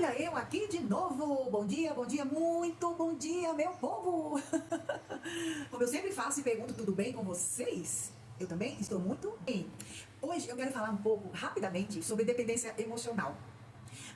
Olha eu aqui de novo. Bom dia, muito bom dia, meu povo. Como eu sempre faço e pergunto, tudo bem com vocês? Eu também estou muito bem. Hoje eu quero falar um pouco, rapidamente, sobre dependência emocional.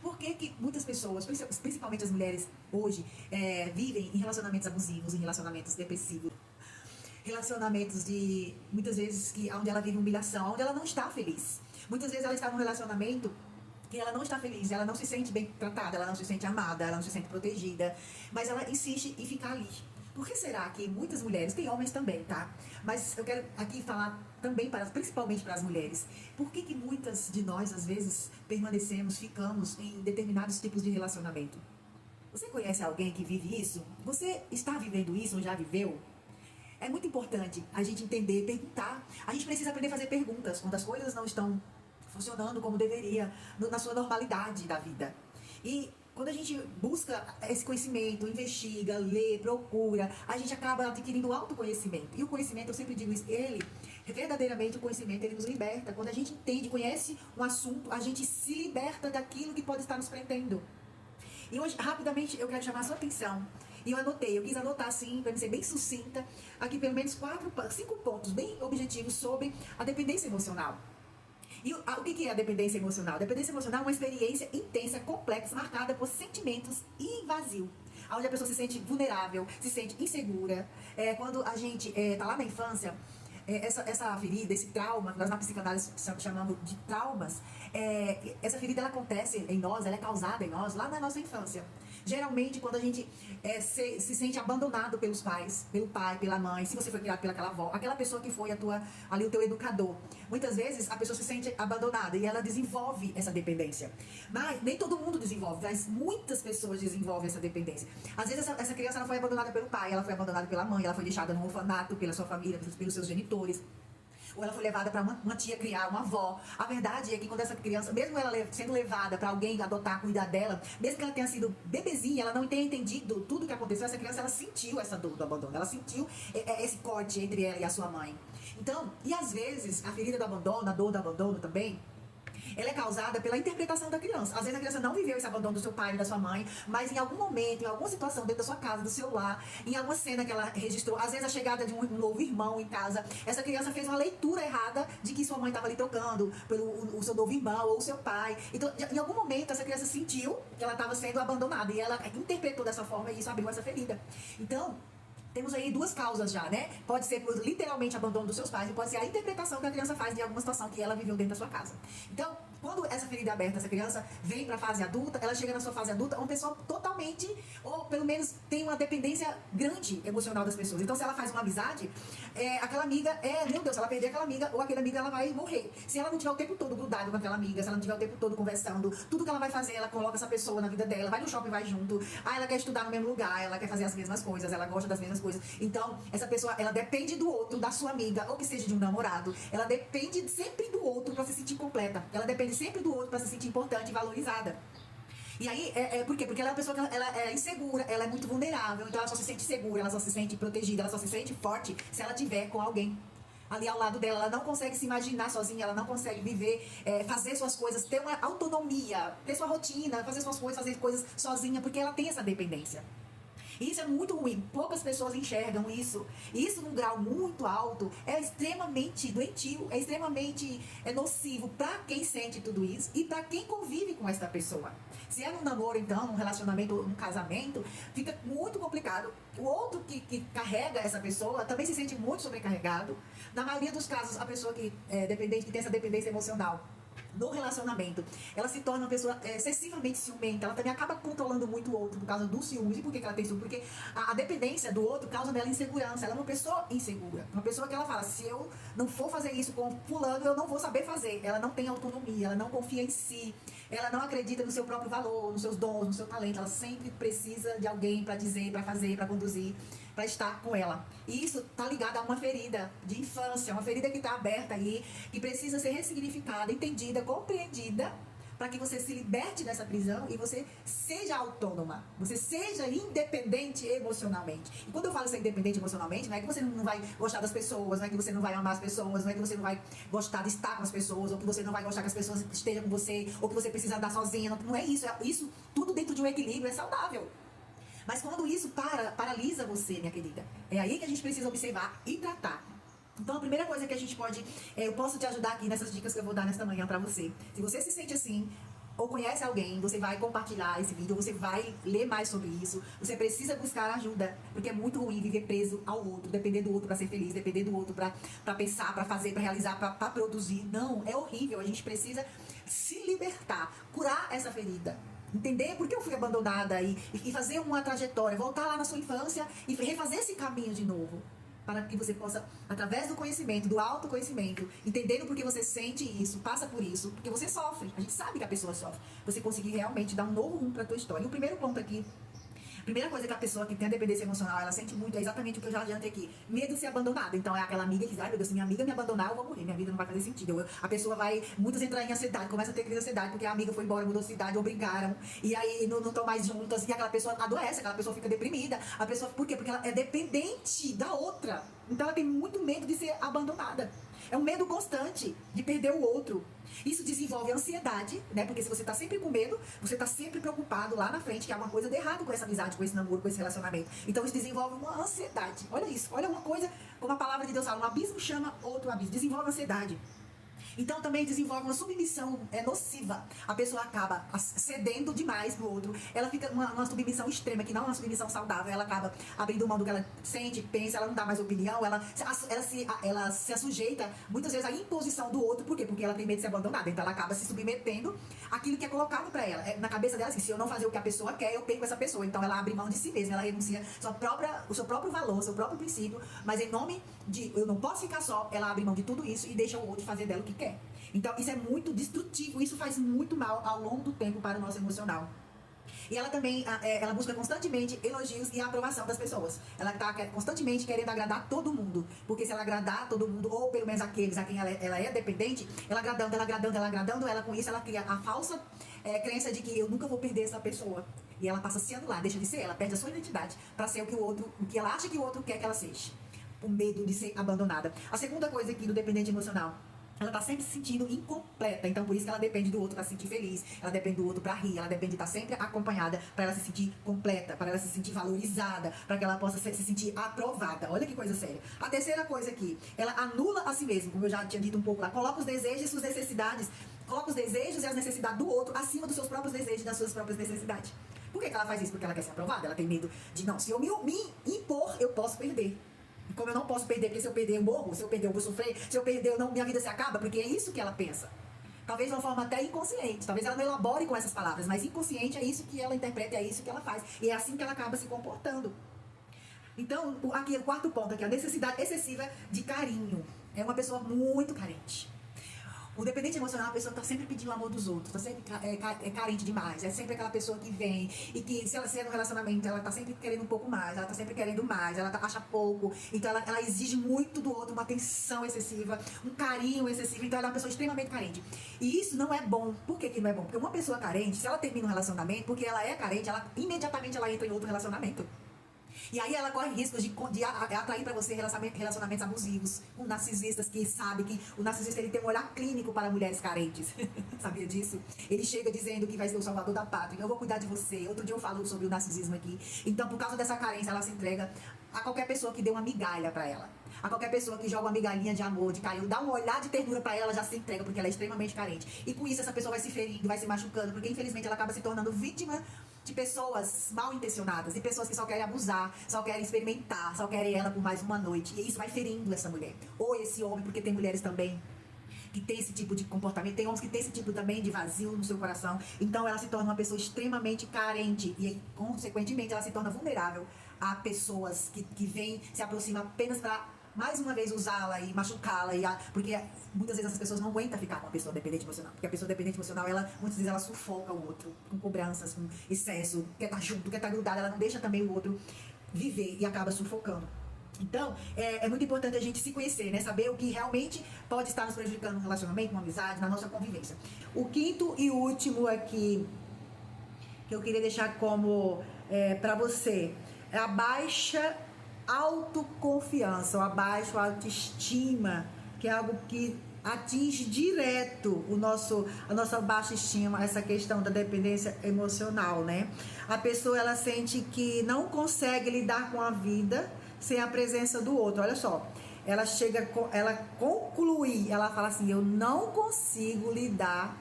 Por que que muitas pessoas, principalmente as mulheres, hoje, vivem em relacionamentos abusivos, em relacionamentos depressivos, relacionamentos de, muitas vezes, onde ela vive humilhação, onde ela não está feliz. Muitas vezes ela está num relacionamento que ela não está feliz, ela não se sente bem tratada, ela não se sente amada, ela não se sente protegida, mas ela insiste em ficar ali. Por que será que muitas mulheres, tem homens também, tá? Mas eu quero aqui falar também, principalmente para as mulheres, por que que muitas de nós, às vezes, ficamos em determinados tipos de relacionamento? Você conhece alguém que vive isso? Você está vivendo isso ou já viveu? É muito importante a gente entender, perguntar. A gente precisa aprender a fazer perguntas quando as coisas não estão funcionando como deveria, na sua normalidade da vida. E quando a gente busca esse conhecimento, investiga, lê, procura, a gente acaba adquirindo autoconhecimento. E o conhecimento, eu sempre digo isso, verdadeiramente o conhecimento, ele nos liberta. Quando a gente entende, conhece um assunto, a gente se liberta daquilo que pode estar nos prendendo. E hoje, rapidamente, eu quero chamar a sua atenção. E eu quis anotar assim, para ser bem sucinta, aqui pelo menos 5 pontos bem objetivos sobre a dependência emocional. E o que é a dependência emocional? A dependência emocional é uma experiência intensa, complexa, marcada por sentimentos e vazio. Onde a pessoa se sente vulnerável, se sente insegura. Quando a gente está lá na infância, essa ferida, esse trauma, que nós na psicanálise chamamos de traumas, essa ferida ela acontece em nós, ela é causada em nós lá na nossa infância. Geralmente, quando a gente se sente abandonado pelos pais, pelo pai, pela mãe, se você foi criado pelaquela avó, aquela pessoa que foi ali o teu educador, muitas vezes a pessoa se sente abandonada e ela desenvolve essa dependência. Mas nem todo mundo desenvolve, mas muitas pessoas desenvolvem essa dependência. Às vezes essa criança ela foi abandonada pelo pai, ela foi abandonada pela mãe, ela foi deixada no orfanato pela sua família, pelos seus genitores. Ou ela foi levada para uma tia criar, uma avó. A verdade é que quando essa criança, mesmo ela sendo levada para alguém adotar, cuidar dela, mesmo que ela tenha sido bebezinha, ela não tenha entendido tudo o que aconteceu, essa criança ela sentiu essa dor do abandono, ela sentiu esse corte entre ela e a sua mãe. Então, e às vezes, a ferida do abandono, a dor do abandono também, ela é causada pela interpretação da criança. Às vezes a criança não viveu esse abandono do seu pai e da sua mãe, mas em algum momento, em alguma situação dentro da sua casa, do seu lar, em alguma cena que ela registrou, às vezes a chegada de um novo irmão em casa, essa criança fez uma leitura errada de que sua mãe estava ali trocando pelo o seu novo irmão ou o seu pai. Então, em algum momento, essa criança sentiu que ela estava sendo abandonada e ela interpretou dessa forma e isso abriu essa ferida. Então, temos aí 2 causas já, né? Pode ser por literalmente abandono dos seus pais e pode ser a interpretação que a criança faz de alguma situação que ela viveu dentro da sua casa. Então, quando essa ferida é aberta, essa criança vem para a fase adulta, ela chega na sua fase adulta, uma pessoa totalmente, ou pelo menos tem uma dependência grande emocional das pessoas. Então, se ela faz uma amizade, aquela amiga, meu Deus, se ela perder aquela amiga ou aquele amigo, ela vai morrer. Se ela não tiver o tempo todo grudado com aquela amiga, se ela não tiver o tempo todo conversando, tudo que ela vai fazer, ela coloca essa pessoa na vida dela, vai no shopping, vai junto, ela quer estudar no mesmo lugar, ela quer fazer as mesmas coisas, ela gosta das mesmas coisas. Então, essa pessoa, ela depende do outro, da sua amiga, ou que seja de um namorado, ela depende sempre do outro para se sentir completa. Ela depende sempre do outro para se sentir importante e valorizada. E aí, por quê? Porque ela é uma pessoa que ela é insegura, ela é muito vulnerável, então ela só se sente segura, ela só se sente protegida, ela só se sente forte se ela tiver com alguém ali ao lado dela. Ela não consegue se imaginar sozinha, ela não consegue viver, fazer suas coisas, ter uma autonomia, ter sua rotina, fazer suas coisas, fazer coisas sozinha, porque ela tem essa dependência. E isso é muito ruim, poucas pessoas enxergam isso. E isso num grau muito alto é extremamente doentio, é extremamente nocivo para quem sente tudo isso e para quem convive com essa pessoa. Se é num namoro, então, num relacionamento, num casamento, fica muito complicado. O outro que carrega essa pessoa também se sente muito sobrecarregado. Na maioria dos casos, a pessoa que é dependente, que tem essa dependência emocional no relacionamento, ela se torna uma pessoa excessivamente ciumenta, ela também acaba controlando muito o outro por causa do ciúmes. E por que ela tem ciúmes? Porque a dependência do outro causa nela insegurança, ela é uma pessoa insegura, uma pessoa que ela fala, se eu não for fazer isso com fulano, eu não vou saber fazer. Ela não tem autonomia, ela não confia em si, ela não acredita no seu próprio valor, nos seus dons, no seu talento, ela sempre precisa de alguém para dizer, para fazer, para conduzir, para estar com ela. E isso está ligado a uma ferida de infância, uma ferida que está aberta aí, que precisa ser ressignificada, entendida, compreendida, para que você se liberte dessa prisão e você seja autônoma, você seja independente emocionalmente. E quando eu falo ser independente emocionalmente, não é que você não vai gostar das pessoas, não é que você não vai amar as pessoas, não é que você não vai gostar de estar com as pessoas, ou que você não vai gostar que as pessoas estejam com você, ou que você precisa andar sozinha. Não é isso. Isso tudo dentro de um equilíbrio é saudável. Mas quando isso paralisa você, minha querida, é aí que a gente precisa observar e tratar. Então a primeira coisa que a gente pode, eu posso te ajudar aqui nessas dicas que eu vou dar nesta manhã pra você. Se você se sente assim, ou conhece alguém, você vai compartilhar esse vídeo, você vai ler mais sobre isso, você precisa buscar ajuda, porque é muito ruim viver preso ao outro, depender do outro pra ser feliz, depender do outro pra pensar, pra fazer, pra realizar, pra produzir. Não, é horrível, a gente precisa se libertar, curar essa ferida. Entender por que eu fui abandonada e fazer uma trajetória, voltar lá na sua infância e refazer esse caminho de novo. Para que você possa, através do conhecimento, do autoconhecimento, entendendo por que você sente isso, passa por isso, porque você sofre. A gente sabe que a pessoa sofre. Você conseguir realmente dar um novo rumo para a tua história. E o primeiro ponto aqui, a primeira coisa que a pessoa que tem a dependência emocional, ela sente muito, é exatamente o que eu já adiantei aqui. Medo de ser abandonada. Então é aquela amiga que diz, ai meu Deus, se minha amiga me abandonar, eu vou morrer. Minha vida não vai fazer sentido. A pessoa vai, muitos entrar em ansiedade, começa a ter crise de ansiedade, porque a amiga foi embora, mudou de cidade, ou brigaram, e aí não estão mais juntas, e aquela pessoa adoece, aquela pessoa fica deprimida. A pessoa, por quê? Porque ela é dependente da outra. Então ela tem muito medo de ser abandonada. É um medo constante de perder o outro. Isso desenvolve ansiedade, né? Porque se você tá sempre com medo, você tá sempre preocupado lá na frente que há uma coisa de errado com essa amizade, com esse namoro, com esse relacionamento. Então isso desenvolve uma ansiedade. Olha isso, olha uma coisa, como a palavra de Deus fala, um abismo chama outro abismo. Desenvolve ansiedade. Então também desenvolve uma submissão nociva. A pessoa acaba cedendo demais pro outro. Ela fica uma submissão extrema, que não é uma submissão saudável. Ela acaba abrindo mão do que ela sente, pensa, ela não dá mais opinião, ela se assujeita muitas vezes à imposição do outro. Por quê? Porque ela tem medo de ser abandonada. Então ela acaba se submetendo àquilo que é colocado para ela. Na cabeça dela, assim, se eu não fazer o que a pessoa quer, eu perco essa pessoa. Então ela abre mão de si mesma, ela renuncia o seu próprio valor, o seu próprio princípio, mas em nome de eu não posso ficar só, ela abre mão de tudo isso e deixa o outro fazer dela o que quer. Então isso é muito destrutivo, isso faz muito mal ao longo do tempo para o nosso emocional. E ela também, ela busca constantemente elogios e a aprovação das pessoas. Ela está constantemente querendo agradar todo mundo. Porque se ela agradar todo mundo, ou pelo menos aqueles a quem ela é dependente, ela agradando, ela com isso, ela cria a falsa crença de que eu nunca vou perder essa pessoa. E ela passa a se anular, deixa de ser ela, perde a sua identidade para ser o que ela acha que o outro quer que ela seja. O medo de ser abandonada. A segunda coisa aqui do dependente emocional, ela tá sempre se sentindo incompleta, então por isso que ela depende do outro para se sentir feliz, ela depende do outro para rir, ela depende de estar sempre acompanhada para ela se sentir completa, para ela se sentir valorizada, para que ela possa se sentir aprovada. Olha que coisa séria. A terceira coisa aqui, ela anula a si mesma, como eu já tinha dito um pouco lá, coloca os desejos e suas necessidades, coloca os desejos e as necessidades do outro acima dos seus próprios desejos e das suas próprias necessidades. Por que ela faz isso? Porque ela quer ser aprovada, ela tem medo de, não, se eu me impor, eu posso perder. E como eu não posso perder, porque se eu perder eu morro, se eu perder eu vou sofrer, se eu perder minha vida se acaba, porque é isso que ela pensa. Talvez de uma forma até inconsciente, talvez ela não elabore com essas palavras, mas inconsciente é isso que ela interpreta, é isso que ela faz. E é assim que ela acaba se comportando. Então, aqui o quarto ponto, aqui, a necessidade excessiva de carinho. É uma pessoa muito carente. O dependente emocional é uma pessoa que está sempre pedindo o amor dos outros, está sempre carente demais. É sempre aquela pessoa que vem e que, se ela ser no relacionamento, ela está sempre querendo um pouco mais, ela está sempre querendo mais, ela acha pouco. Então ela exige muito do outro, uma atenção excessiva, um carinho excessivo. Então ela é uma pessoa extremamente carente. E isso não é bom. Por que que não é bom? Porque uma pessoa carente, se ela termina um relacionamento, porque ela é carente, imediatamente ela entra em outro relacionamento. E aí ela corre riscos de atrair para você relacionamentos abusivos, com narcisistas que sabe que o narcisista ele tem um olhar clínico para mulheres carentes. Sabia disso? Ele chega dizendo que vai ser o salvador da pátria, eu vou cuidar de você. Outro dia eu falo sobre o narcisismo aqui. Então, por causa dessa carência, ela se entrega a qualquer pessoa que dê uma migalha para ela. A qualquer pessoa que joga uma migalhinha de amor, de carinho, dá um olhar de ternura para ela, já se entrega, porque ela é extremamente carente. E com isso essa pessoa vai se ferindo, vai se machucando, porque infelizmente ela acaba se tornando vítima de pessoas mal intencionadas, de pessoas que só querem abusar, só querem experimentar, só querem ela por mais uma noite. E isso vai ferindo essa mulher. Ou esse homem, porque tem mulheres também que tem esse tipo de comportamento, tem homens que tem esse tipo também de vazio no seu coração. Então ela se torna uma pessoa extremamente carente e, consequentemente, ela se torna vulnerável a pessoas que vêm, se aproximam apenas para mais uma vez usá-la e machucá-la, porque muitas vezes essas pessoas não aguentam ficar com uma pessoa dependente emocional, porque a pessoa dependente emocional, muitas vezes ela sufoca o outro, com cobranças, com excesso, quer estar junto, quer estar grudada, ela não deixa também o outro viver e acaba sufocando. Então, é muito importante a gente se conhecer, né? Saber o que realmente pode estar nos prejudicando no relacionamento, na amizade, na nossa convivência. O quinto e último aqui, que eu queria deixar como para você, é a baixa autoconfiança, ou a baixa autoestima, que é algo que atinge direto a nossa baixa estima, essa questão da dependência emocional, né? A pessoa, ela sente que não consegue lidar com a vida sem a presença do outro. Olha só, ela conclui, ela fala assim: eu não consigo lidar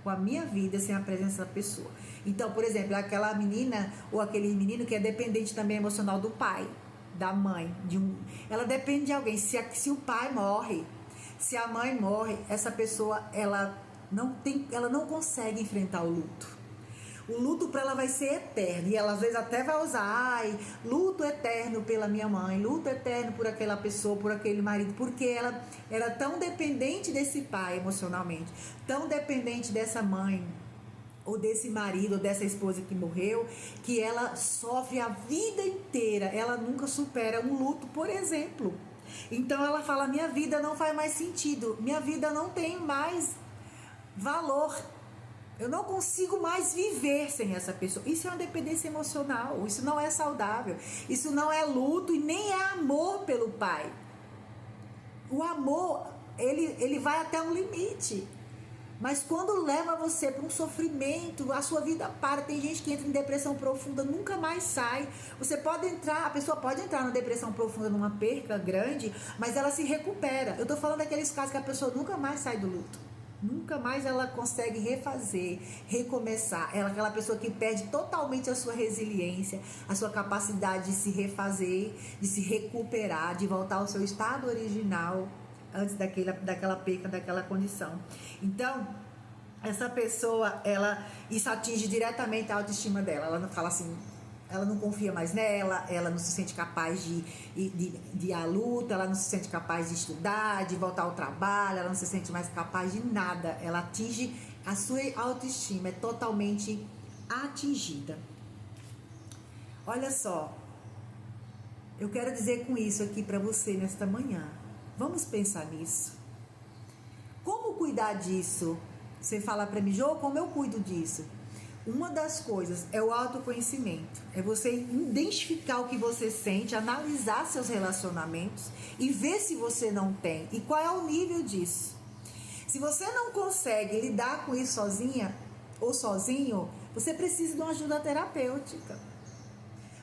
com a minha vida sem a presença da pessoa. Então, por exemplo, aquela menina ou aquele menino que é dependente também emocional do pai, da mãe, ela depende de alguém. Se o pai morre, se a mãe morre, essa pessoa ela não consegue enfrentar o luto. O luto para ela vai ser eterno. E ela às vezes até vai usar, luto eterno pela minha mãe, luto eterno por aquela pessoa, por aquele marido, porque ela era tão dependente desse pai emocionalmente, tão dependente dessa mãe, ou desse marido, ou dessa esposa que morreu, que ela sofre a vida inteira. Ela nunca supera um luto, por exemplo. Então ela fala: minha vida não faz mais sentido, minha vida não tem mais valor, eu não consigo mais viver sem essa pessoa. Isso é uma dependência emocional, isso não é saudável, isso não é luto e nem é amor pelo pai. O amor, ele vai até um limite, mas quando leva você para um sofrimento, a sua vida para. Tem gente que entra em depressão profunda, nunca mais sai. A pessoa pode entrar na depressão profunda numa perca grande, mas ela se recupera. Eu tô falando daqueles casos que a pessoa nunca mais sai do luto. Nunca mais ela consegue refazer, recomeçar. Ela é aquela pessoa que perde totalmente a sua resiliência, a sua capacidade de se refazer, de se recuperar, de voltar ao seu estado original antes daquela perca, daquela condição. Então, essa pessoa, isso atinge diretamente a autoestima dela. Ela não fala assim, ela não confia mais nela, ela não se sente capaz de ir à luta, ela não se sente capaz de estudar, de voltar ao trabalho, ela não se sente mais capaz de nada. Ela atinge, a sua autoestima é totalmente atingida. Olha só, eu quero dizer com isso aqui para você nesta manhã. Vamos pensar nisso. Como cuidar disso? Você fala para mim: Jô, como eu cuido disso? Uma das coisas é o autoconhecimento. É você identificar o que você sente, analisar seus relacionamentos e ver se você não tem e qual é o nível disso. Se você não consegue lidar com isso sozinha ou sozinho, você precisa de uma ajuda terapêutica.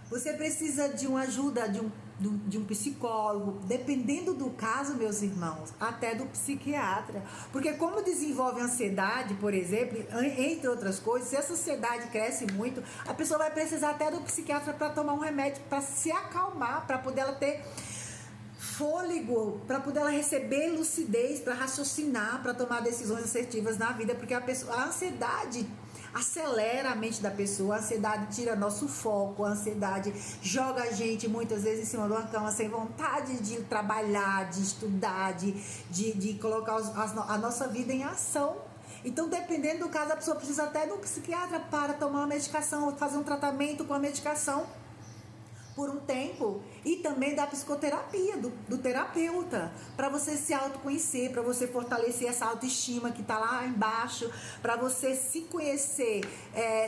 Você precisa de uma ajuda de um psicólogo, dependendo do caso, meus irmãos, até do psiquiatra. Porque como desenvolve ansiedade, por exemplo, entre outras coisas, se essa ansiedade cresce muito, a pessoa vai precisar até do psiquiatra para tomar um remédio, para se acalmar, para poder ela ter fôlego, para poder ela receber lucidez, para raciocinar, para tomar decisões assertivas na vida, porque a ansiedade acelera a mente da pessoa, a ansiedade tira nosso foco, a ansiedade joga a gente muitas vezes em cima de uma cama sem vontade de trabalhar, de estudar, de colocar a nossa vida em ação. Então, dependendo do caso, a pessoa precisa até de um psiquiatra para tomar uma medicação, fazer um tratamento com a medicação por um tempo, e também da psicoterapia, do terapeuta, para você se autoconhecer, para você fortalecer essa autoestima que está lá embaixo, para você se conhecer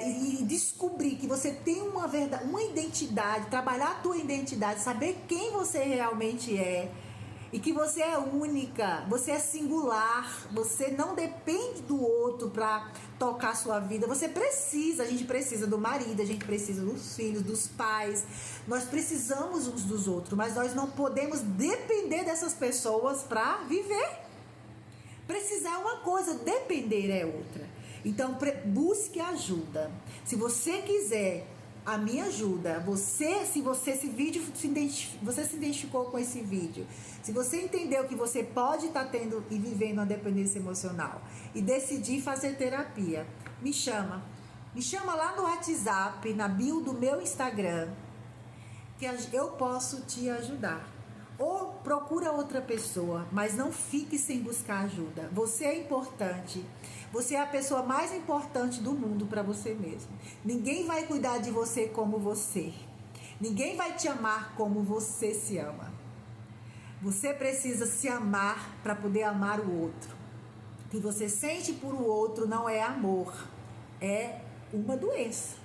e descobrir que você tem uma identidade, trabalhar a tua identidade, saber quem você realmente é, e que você é única, você é singular, você não depende do outro para tocar a sua vida. A gente precisa do marido, a gente precisa dos filhos, dos pais, nós precisamos uns dos outros, mas nós não podemos depender dessas pessoas para viver. Precisar é uma coisa, depender é outra. Então busque ajuda. Se você quiser a minha ajuda, você se identificou com esse vídeo, se você entendeu que você pode estar tendo e vivendo uma dependência emocional e decidir fazer terapia, me chama lá no WhatsApp, na bio do meu Instagram, que eu posso te ajudar. Ou procura outra pessoa, mas não fique sem buscar ajuda. Você é importante. Você é a pessoa mais importante do mundo para você mesmo. Ninguém vai cuidar de você como você. Ninguém vai te amar como você se ama. Você precisa se amar para poder amar o outro. O que você sente por o outro não é amor, é uma doença.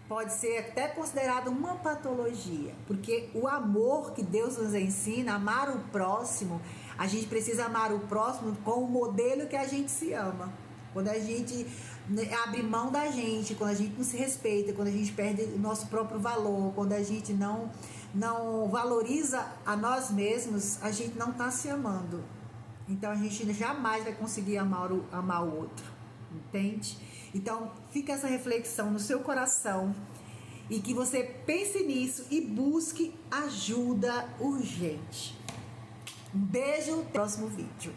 Pode ser até considerado uma patologia, porque o amor que Deus nos ensina, amar o próximo, a gente precisa amar o próximo com o modelo que a gente se ama. Quando a gente abre mão da gente, quando a gente não se respeita, quando a gente perde o nosso próprio valor, quando a gente não valoriza a nós mesmos, a gente não está se amando. Então a gente jamais vai conseguir amar o outro, entende? Então fica essa reflexão no seu coração e que você pense nisso e busque ajuda urgente. Um beijo, até o próximo vídeo.